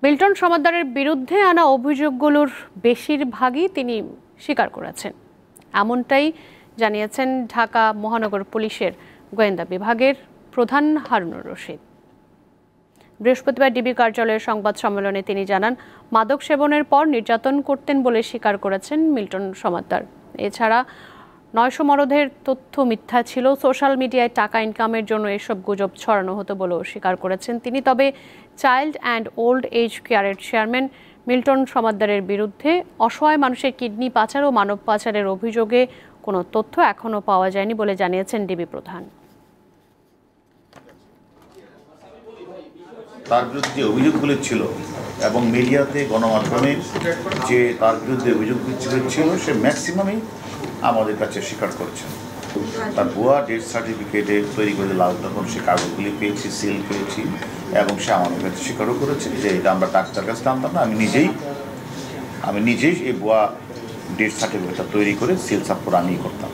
Milton সমাদ্দারের বিরুদ্ধে আনা অভিযোগগুলোর বেশিরভাগই তিনি স্বীকার করেছেন, এমনটাই জানিয়েছেন ঢাকা মহানগর পুলিশের গোয়েন্দা বিভাগের প্রধান হারুনুর রশিদ। বৃহস্পতিবার ডিবি কার্যালয়ের সংবাদ সম্মেলনে তিনি জানান, মাদক সেবনের পর নির্যাতন করতেন বলে স্বীকার করেছেন মিল্টন সমাদ্দার। এছাড়া 900 মরদেহের তথ্য মিথ্যা ছিল, সোশ্যাল মিডিয়ায় টাকা ইনকামের জন্য এসব গুজব ছড়ানো হতো বলেও স্বীকার করেছেন তিনি। তবে চাইল্ড অ্যান্ড ওল্ড এজ কেয়ারের চেয়ারম্যান মিল্টন সমাদ্দারের বিরুদ্ধে অসহায় মানুষের কিডনি পাচার ও মানব পাচারের অভিযোগে কোনো তথ্য এখনও পাওয়া যায়নি বলে জানিয়েছেন ডিবি প্রধান। তার বিরুদ্ধে যে অভিযোগগুলো ছিল এবং মিডিয়াতে গণমাধ্যমে যে তার বিরুদ্ধে অভিযোগগুলো ছিল সে ম্যাক্সিমামই আমাদের কাছে স্বীকার করেছেন। তার ভুয়া ডেথ সার্টিফিকেটে তৈরি করে লাল তখন সে কাগজগুলি পেয়েছি, সিল পেয়েছি এবং সে আমাদের কাছে স্বীকারও করেছে যে এটা আমরা ডাক্তার কাছে জানতাম না, আমি নিজেই এই ভুয়া ডেথ সার্টিফিকেটটা তৈরি করে সিল সাপ করে আমিই করতাম।